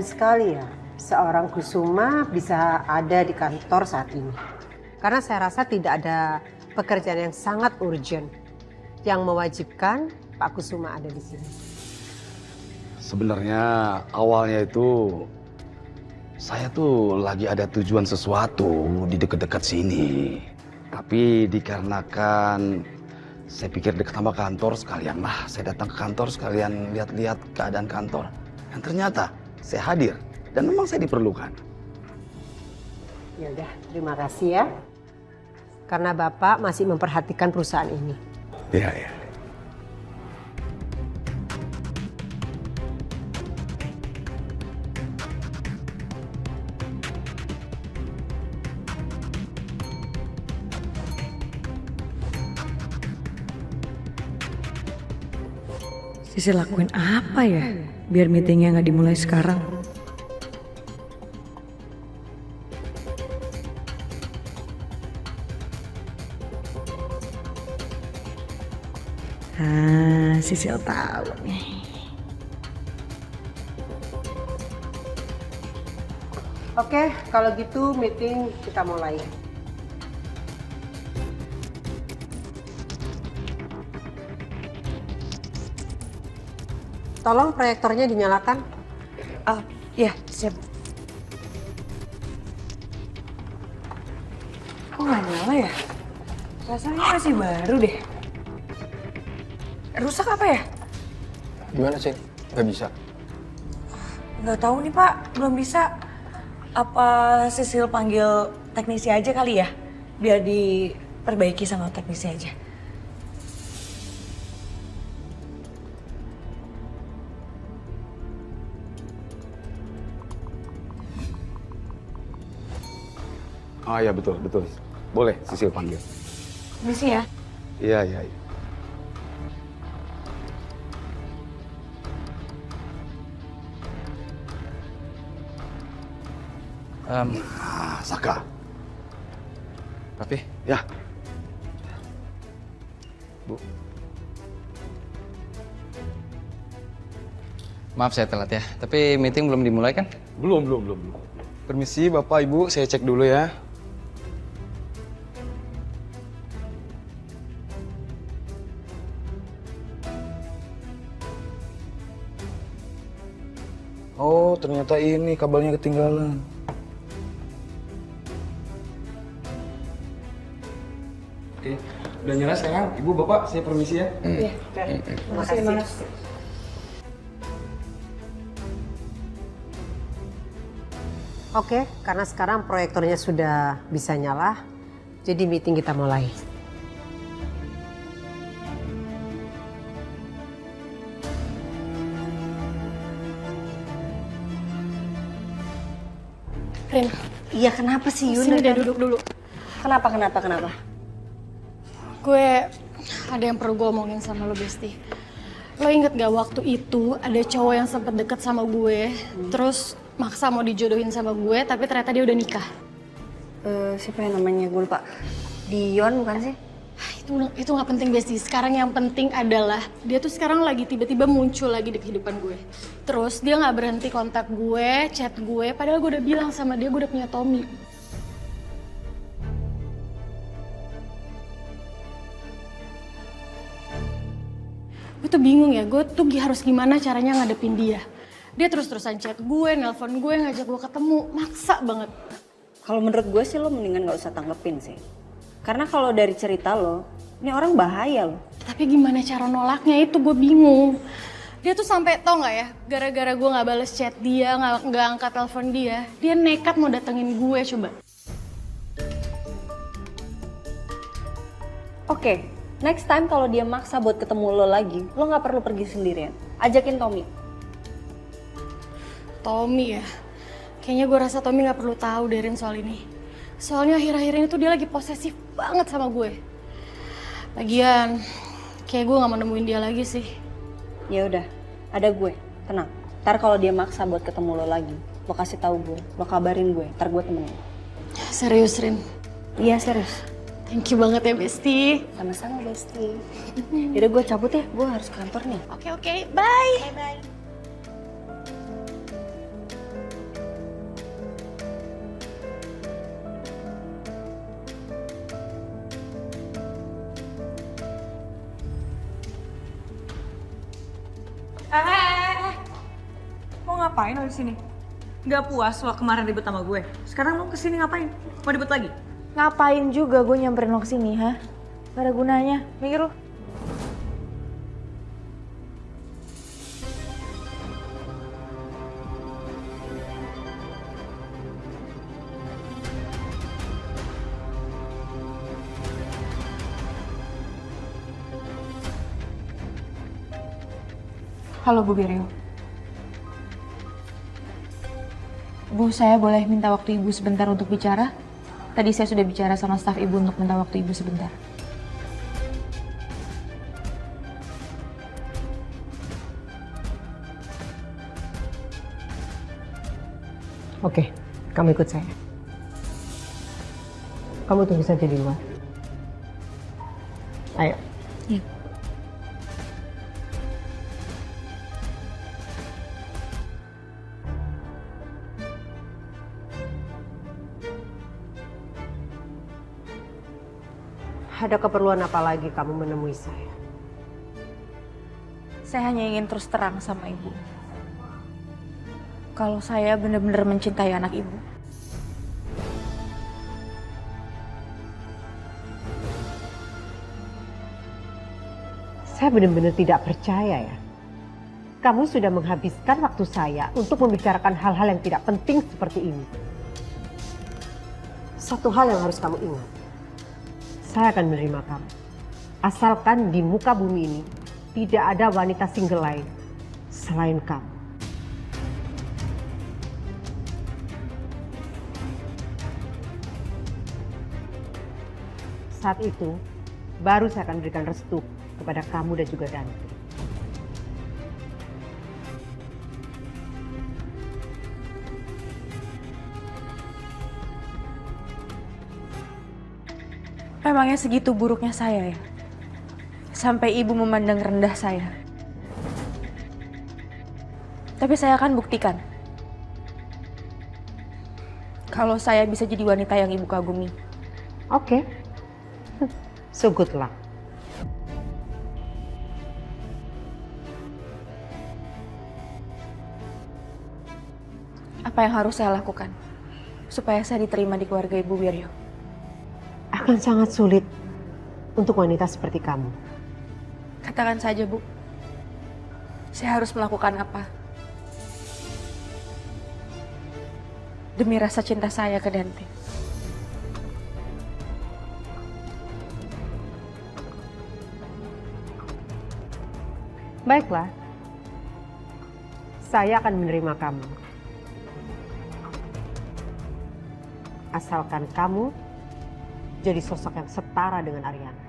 sekali ya seorang Kusuma bisa ada di kantor saat ini. Karena saya rasa tidak ada pekerjaan yang sangat urgent yang mewajibkan Pak Kusuma ada di sini. Sebenarnya awalnya itu saya tuh lagi ada tujuan sesuatu di dekat-dekat sini. Tapi dikarenakan saya pikir dekat sama kantor sekalian lah. Saya datang ke kantor sekalian lihat-lihat keadaan kantor. Dan ternyata saya hadir dan memang saya diperlukan. Ya udah, terima kasih ya. Karena Bapak masih memperhatikan perusahaan ini. Iya, iya. Sisil lakuin apa ya biar meetingnya nggak dimulai sekarang? Sisil tahu nih. Oke, kalau gitu meeting kita mulai. Tolong proyektornya dinyalakan. Ya, siap. Kok nggak nyala ya? Rasanya masih baru deh. Rusak apa ya? Gimana sih? Gak bisa. Nggak tahu nih Pak, belum bisa. Apa Sisil panggil teknisi aja kali ya? Biar diperbaiki sama teknisi aja. Ah ya betul, betul. Boleh Sisil panggil. Misi ya? Iya, iya, iya. Saka. Tapi, Ya, Bu. Maaf saya telat ya, tapi meeting belum dimulai kan? belum. Permisi Bapak Ibu, saya cek dulu ya. Oh, ternyata ini kabelnya ketinggalan. Oke, udah nyala sayang. Ibu, Bapak, saya permisi ya. Iya, terima kasih. Oke, karena sekarang proyektornya sudah bisa nyala, jadi meeting kita mulai. Rin, Iya, kenapa sih Yun? sini deh duduk dulu. Kenapa? Gue ada yang perlu gue omongin sama lo, Besti. Lo inget gak waktu itu ada cowok yang sempet deket sama gue, terus maksa mau dijodohin sama gue, tapi ternyata dia udah nikah. Siapa yang namanya? Gue lupa. Dion bukan sih? Itu nggak penting, Besti. Sekarang yang penting adalah dia tuh sekarang lagi tiba-tiba muncul lagi di kehidupan gue. Terus dia nggak berhenti kontak gue, chat gue, padahal gue udah bilang sama dia gue udah punya Tommy. Gue tuh bingung ya, gue tuh harus gimana caranya ngadepin dia. Dia terus-terusan chat gue, nelpon gue, ngajak gue ketemu, maksa banget. Kalau menurut gue sih lo mendingan gak usah tanggepin sih. Karena kalau dari cerita lo, ini orang bahaya loh. Tapi gimana cara nolaknya itu gue bingung. Dia tuh sampai tau nggak ya, gara-gara gue nggak bales chat dia, nggak angkat telepon dia nekat mau datengin gue coba. Oke, next time kalau dia maksa buat ketemu lo lagi, lo nggak perlu pergi sendirian. Ajakin Tommy. Tommy ya, kayaknya gue rasa Tommy nggak perlu tahu Derin soal ini. Soalnya akhir-akhir ini tuh dia lagi posesif banget sama gue. Lagian, kayak gue nggak mau nemuin dia lagi sih. Ya udah, ada gue. Tenang. Ntar kalau dia maksa buat ketemu lo lagi, lo kasih tahu gue, lo kabarin gue. Ntar gue temenin. Serius, Rin? Iya serius. Thank you banget ya, Besti. Sama-sama Besti. Yaudah gue cabut ya, gue harus ke kantor nih. Oke, bye. Bye-bye. Mau ngapain lo di sini? Gak puas lo kemarin ribut sama gue. Sekarang lo kesini ngapain? Mau ribut lagi? Ngapain juga gue nyamperin lo kesini, ha? Gak ada gunanya, mikir lo. Halo Bu Biryo. Bu, saya boleh minta waktu Ibu sebentar untuk bicara? Tadi saya sudah bicara sama staf Ibu untuk minta waktu Ibu sebentar. Oke, kamu ikut saya. Kamu tunggu saja di luar. Ayo. Iya. Ada keperluan apa lagi kamu menemui saya? Saya hanya ingin terus terang sama Ibu. Kalau saya benar-benar mencintai anak Ibu. Saya benar-benar tidak percaya ya. Kamu sudah menghabiskan waktu saya untuk membicarakan hal-hal yang tidak penting seperti ini. Satu hal yang harus kamu ingat. Saya akan menerima kamu. Asalkan di muka bumi ini tidak ada wanita single lain selain kamu. Saat itu, baru saya akan berikan restu kepada kamu dan juga Dante. Memangnya segitu buruknya saya ya? Sampai Ibu memandang rendah saya. Tapi saya akan buktikan. Kalau saya bisa jadi wanita yang Ibu kagumi. Oke. So good luck. Apa yang harus saya lakukan supaya saya diterima di keluarga Ibu Wiryo? Akan sangat sulit untuk wanita seperti kamu. Katakan saja, Bu. Saya harus melakukan apa? Demi rasa cinta saya ke Dante. Baiklah. Saya akan menerima kamu. Asalkan kamu jadi sosok yang setara dengan Ariana.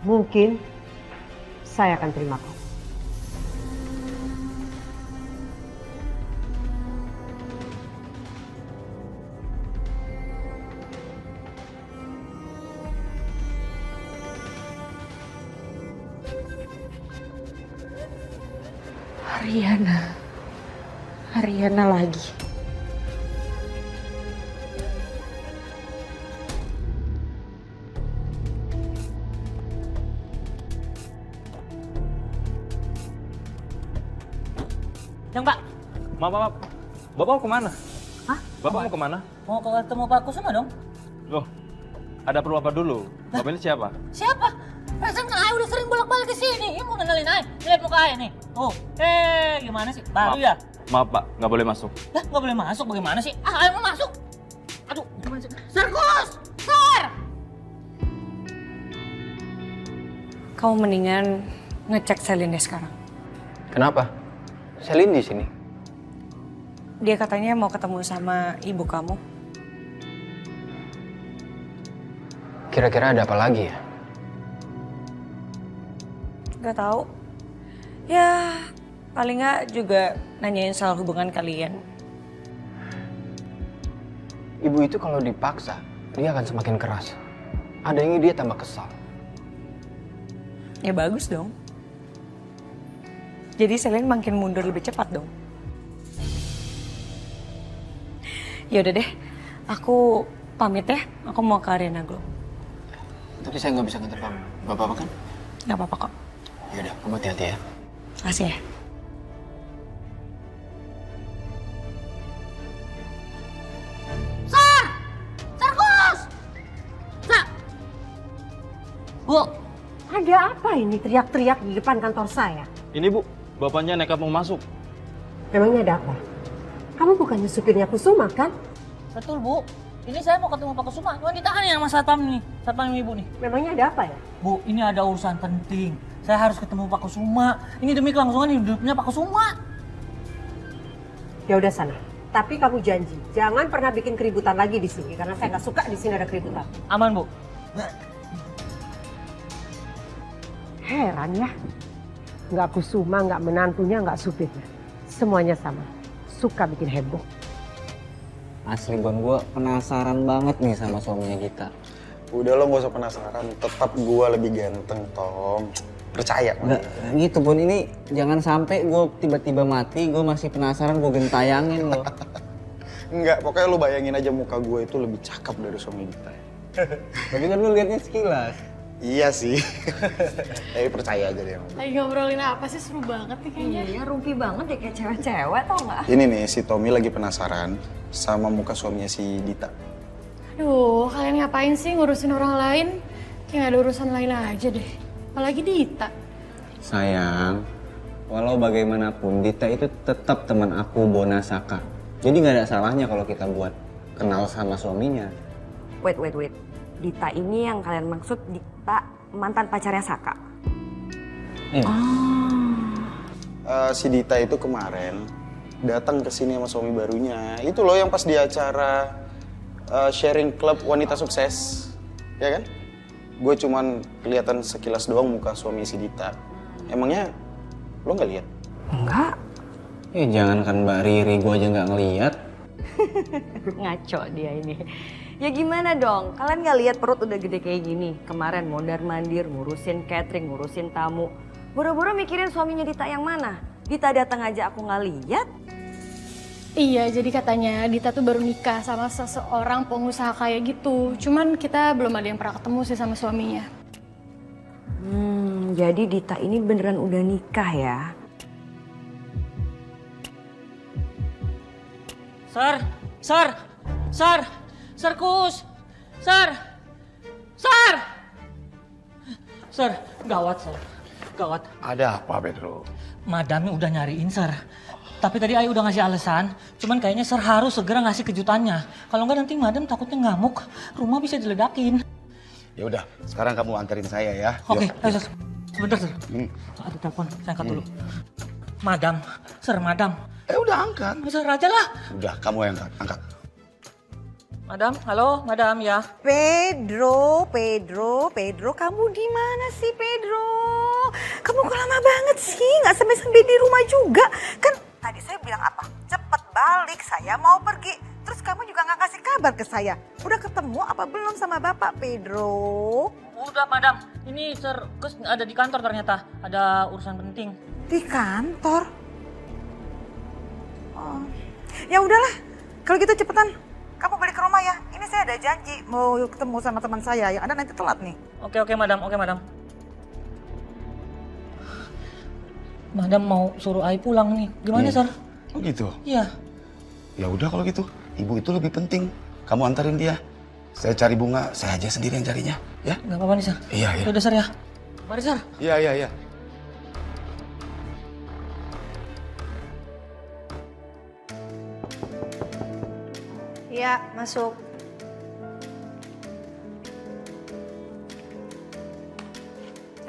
Mungkin saya akan terima kamu. Ariana lagi. Yang Pak, Maaf. Bapak mau kemana? Hah? Bapak mau kemana? mau ketemu Pak Kusuma dong? Loh, ada perlu apa dulu? Bapak ini siapa? Siapa? Perasaan Ayah udah sering bolak-balik ke sini. Ini mau kenalin Ayah. Lihat muka Ayah nih. Tuh, gimana sih? Baru ya? Maaf Pak, nggak boleh masuk. Lah, nggak boleh masuk. Bagaimana sih? Ayah mau masuk. Aduh, gimana sih? Serkus! Sar! Kamu mendingan ngecek Celine deh sekarang. Kenapa? Celine di sini. Dia katanya mau ketemu sama ibu kamu. Kira-kira ada apa lagi ya? Gak tahu. Ya, paling nggak juga nanyain soal hubungan kalian. Ibu itu kalau dipaksa, dia akan semakin keras. Adanya dia tambah kesal. Ya bagus dong. Jadi Celine makin mundur lebih cepat dong. Ya udah deh, aku Pamit ya, aku mau ke Arena Glow. Tapi saya nggak bisa nganter kamu. Gak apa-apa kan? Gak apa-apa kok. Yaudah, kamu hati-hati ya. Makasih ya. Sarkus! Sa! Bu, Ada apa ini teriak-teriak di depan kantor saya? Ini Bu, bapaknya nekat mau masuk. Memangnya ada apa? Kamu bukannya supirnya Kusuma kan? betul Bu. Ini saya mau ketemu Pak Kusuma. Cuma ditahan ya sama satpam nih. Satpam ibu nih. Memangnya ada apa ya? Bu, ini ada urusan penting. Saya harus ketemu Pak Kusuma. Ini demi kelangsungan hidupnya Pak Kusuma. Ya udah sana. Tapi kamu janji, jangan pernah bikin keributan lagi di sini karena saya nggak suka di sini ada keributan. Aman Bu. Heran ya, nggak Kusuma, nggak menantunya, nggak supirnya, semuanya sama, suka bikin heboh. Asli Bon, gue penasaran banget nih sama suaminya Gita. Udah lo gak usah penasaran, tetap gue lebih ganteng, Tom. Percaya. Nggak gitu Bon, ini jangan sampai gue tiba-tiba mati, gue masih penasaran, gue gentayangin lo. Enggak, pokoknya lo bayangin aja muka gue itu lebih cakep dari suami kita. Tapi kan lo liatnya sekilas. Iya sih. Tapi percaya aja deh. Lagi ngobrolin apa sih? Seru banget nih kayaknya. Iya, rumpi banget deh kayak cewek-cewek tau gak? Ini nih, si Tommy lagi penasaran sama muka suaminya si Dita. Aduh, kalian ngapain sih ngurusin orang lain? Kayak gak ada urusan lain aja deh. Apalagi Dita. Sayang, walau bagaimanapun Dita itu tetap teman aku, Bona Saka. Jadi nggak ada salahnya kalau kita buat kenal sama suaminya. Wait. Dita ini yang kalian maksud Dita mantan pacarnya Saka? Iya. Si Dita itu kemarin datang ke sini sama suami barunya. Itu loh yang pas di acara sharing klub wanita sukses. Ya kan? Gue cuman kelihatan sekilas doang muka suami si Dita. Emangnya lo nggak lihat? Enggak. Ya jangankan Mbak Riri, gue aja nggak ngeliat. Ngaco dia ini. Ya gimana dong, kalian gak lihat perut udah gede kayak gini. Kemarin mondar-mandir, ngurusin catering, ngurusin tamu. Boro-boro mikirin suaminya Dita yang mana? Dita datang aja aku gak lihat. Iya, jadi katanya Dita tuh baru nikah sama seseorang pengusaha kayak gitu. Cuman kita belum ada yang pernah ketemu sih sama suaminya. Jadi Dita ini beneran udah nikah ya? Sarkus! Sir, gawat, Sir. Gawat. Ada apa, Pedro? Madamnya udah nyariin, Sir. Tapi tadi Ayu udah ngasih alasan, cuman kayaknya Sir harus segera ngasih kejutannya. Kalau nggak nanti Madam takutnya ngamuk, rumah bisa diledakin. Ya udah, sekarang kamu anterin saya ya. Oke, Yuk. ayo, Sir. Sebentar, Sir. Ada telepon, saya angkat dulu. Madam, Sir, Madam. Udah angkat. Sir aja lah. Udah, kamu yang angkat. Madam, halo, Madam ya. Pedro, kamu di mana sih Pedro? Kamu kok lama banget sih, nggak sampai di rumah juga. Kan tadi saya bilang apa? Cepet balik, saya mau pergi. Terus kamu juga nggak kasih kabar ke saya. Udah ketemu apa belum sama Bapak Pedro? Udah, Madam. Ini Sir Kus ada di kantor ternyata. Ada urusan penting. Di kantor? Oh. Ya udahlah, kalau gitu cepetan. Kamu balik ke rumah ya. Ini saya ada janji mau ketemu sama teman saya. Yang ada nanti telat nih. Oke, Madam. Madam mau suruh Ai pulang nih. Gimana, Sir? Oh gitu? Iya. Ya udah kalau gitu. Ibu itu lebih penting. Kamu antarin dia. Saya cari bunga, saya aja sendiri yang carinya. Ya? Gak apa-apa nih, Sir. Iya. Udah, Sir ya. Mari, Sir. Iya. Iya, masuk.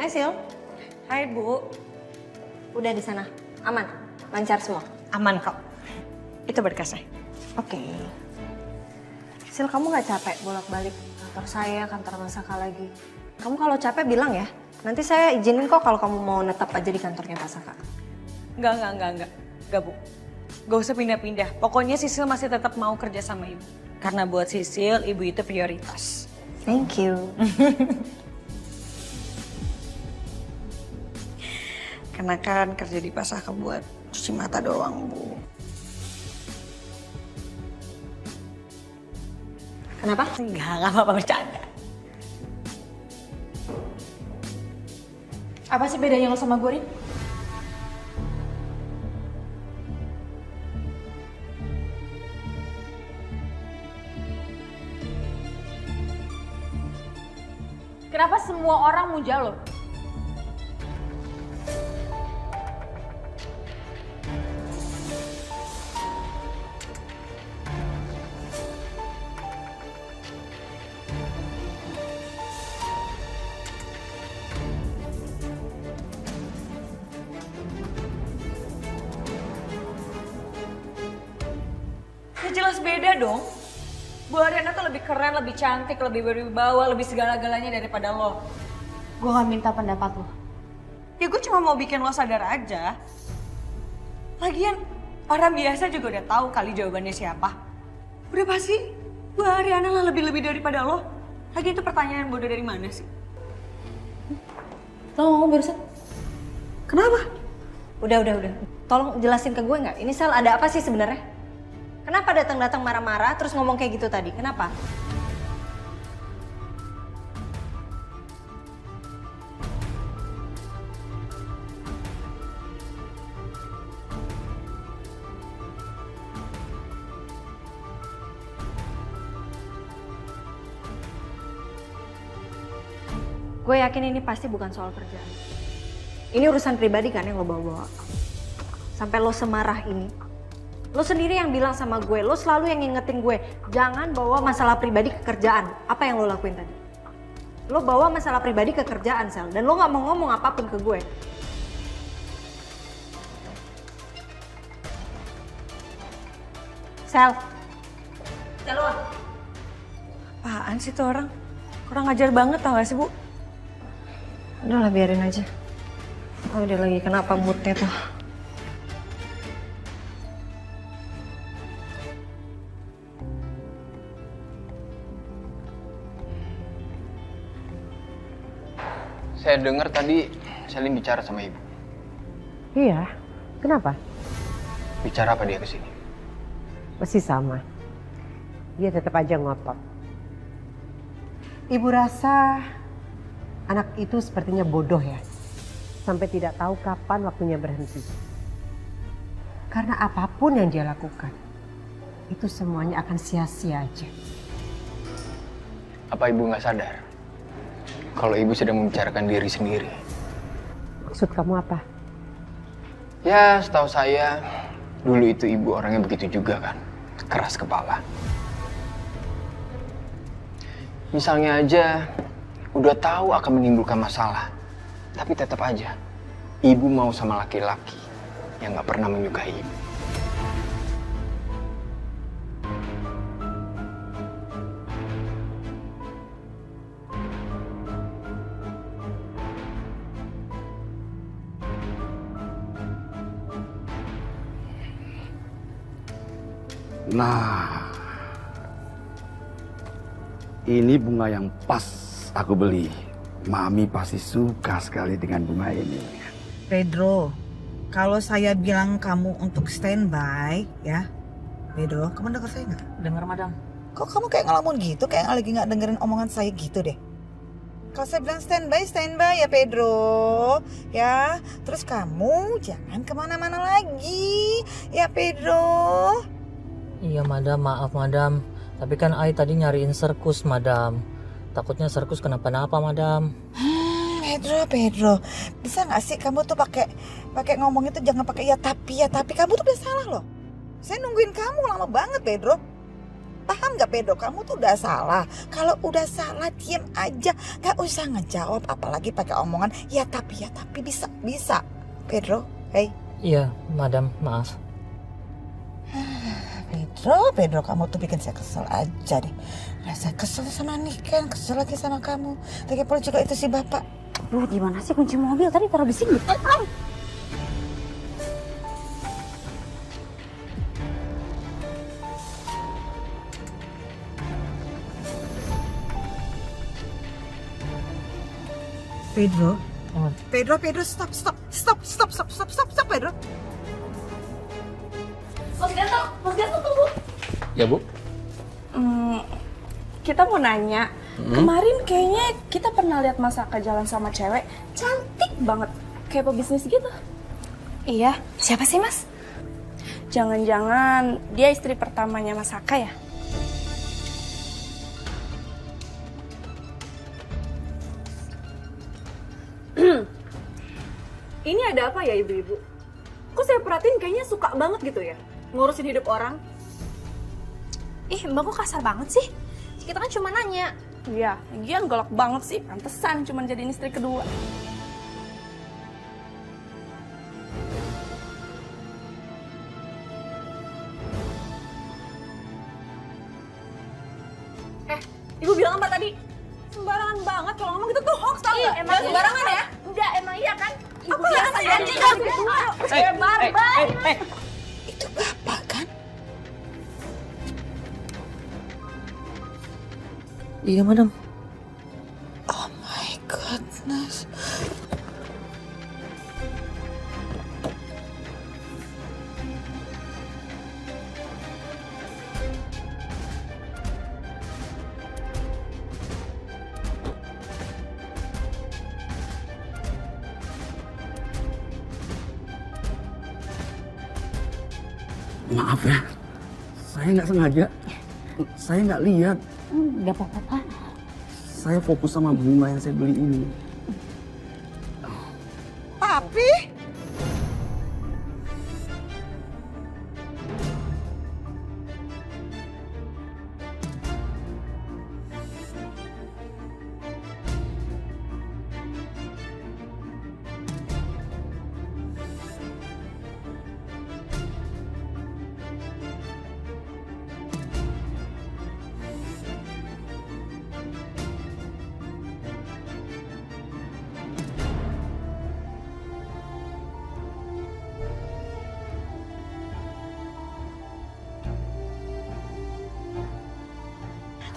Hai Sil, Hai Bu. udah di sana. Aman, lancar semua. Aman kok. Itu berkasnya. Oke. Sil, kamu nggak capek bolak-balik kantor saya, kantor Masaka lagi? Kamu kalau capek bilang ya. Nanti saya izinin kok kalau kamu mau netap aja di kantornya Masaka. Enggak, Bu. Gak usah pindah-pindah. Pokoknya Sisil masih tetap mau kerja sama Ibu. Karena buat Sisil, Ibu itu prioritas. Thank you. Karena kan kerja di Pasaka buat cuci mata doang, Bu. Kenapa? Enggak apa-apa bercanda. Apa sih bedanya lo sama gue, Rin? Kenapa semua orang muja lo? Ya jelas beda dong. Bu Ariana tuh lebih keren, lebih cantik, lebih berwibawa, lebih segala-galanya daripada lo. Gue gak minta pendapat lo. Ya gue cuma mau bikin lo sadar aja. Lagian orang biasa juga udah tahu kali jawabannya siapa. Udah pasti Bu Ariana lah lebih-lebih daripada lo. Lagi itu pertanyaan bodoh dari mana sih? Lo ngomong barusan? Kenapa? Udah. Tolong jelasin ke gue nggak? Ini Sel ada apa sih sebenarnya? Kenapa datang-datang marah-marah terus ngomong kayak gitu tadi? Kenapa? Gue yakin ini pasti bukan soal kerjaan. Ini urusan pribadi kan yang lo bawa-bawa. Sampai lo semarah ini. Lo sendiri yang bilang sama gue, lo selalu yang ngingetin gue, jangan bawa masalah pribadi ke kerjaan. Apa yang lo lakuin tadi? Lo bawa masalah pribadi ke kerjaan, Sel. Dan lo gak mau ngomong apapun ke gue. Sel. Keluar. Apaan sih tuh orang? Kurang ajar banget tau gak sih, Bu? Udah lah, biarin aja. Oh, dia lagi kenapa moodnya tuh. Saya dengar tadi Salim bicara sama ibu. Iya, kenapa? Bicara apa dia kesini? Masih sama. Dia tetap aja ngotot. Ibu rasa anak itu sepertinya bodoh ya. Sampai tidak tahu kapan waktunya berhenti. Karena apapun yang dia lakukan, itu semuanya akan sia-sia aja. Apa ibu nggak sadar kalau ibu sedang membicarakan diri sendiri? Maksud kamu apa? Ya, setahu saya dulu itu ibu orangnya begitu juga kan, keras kepala. Misalnya aja udah tahu akan menimbulkan masalah, tapi tetap aja ibu mau sama laki-laki yang nggak pernah menyukai ibu. Nah, ini bunga yang pas aku beli. Mami pasti suka sekali dengan bunga ini. Pedro, kalau saya bilang kamu untuk standby, ya. Pedro, kamu denger saya nggak? Dengar, Madam. Kok kamu kayak ngelamun gitu, kayak lagi nggak dengerin omongan saya gitu deh. Kalau saya bilang standby ya Pedro, ya. Terus kamu jangan kemana-mana lagi, ya Pedro. Iya, Madam. Maaf, Madam. Tapi kan Ai tadi nyariin Serkus, Madam. Takutnya Serkus kenapa-napa, Madam. Pedro, bisa nggak sih kamu tuh pakai ngomong itu jangan pakai ya tapi kamu tuh udah salah loh. Saya nungguin kamu lama banget, Pedro. Paham nggak, Pedro? Kamu tuh udah salah. Kalau udah salah diem aja, nggak usah ngejawab, apalagi pakai omongan ya tapi bisa, Pedro. Hey. Iya, Madam. Maaf. Pedro, kamu tuh bikin saya kesel aja deh. Rasa kesel sama Niken, kesel lagi sama kamu. Lagi pula juga itu si bapak. Duh, gimana sih kunci mobil tadi taruh di sini? Pedro, stop, Pedro. Mas Gato tunggu. Ya, Bu? kita mau nanya. Kemarin kayaknya kita pernah lihat Mas Saka jalan sama cewek cantik banget, kayak pebisnis gitu. Iya, siapa sih Mas? Jangan-jangan dia istri pertamanya Mas Saka ya? Ini ada apa ya ibu-ibu? Kok saya perhatiin kayaknya suka banget gitu ya ngurusin hidup orang? Ih, Mbak kok kasar banget sih? Kita kan cuma nanya. Iya, lagian galak banget sih, pantesan cuma jadi istri kedua. Ibu bilang apa tadi? Sembarangan banget kalau ngomong gitu tuh hoax tau nggak? Emang Sembarangan ya? Enggak, emang iya kan? Apa ya saja dong? Itu bapak kan? Iya, Madam. Oh my goodness. Maaf ya, saya nggak sengaja. Saya nggak lihat. Nggak apa-apa, Pak. Saya fokus sama bunga yang saya beli ini. Papi?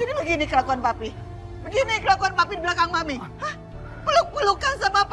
Jadi begini kelakuan papi. Begini kelakuan papi di belakang mami. Hah? Peluk-pelukan sama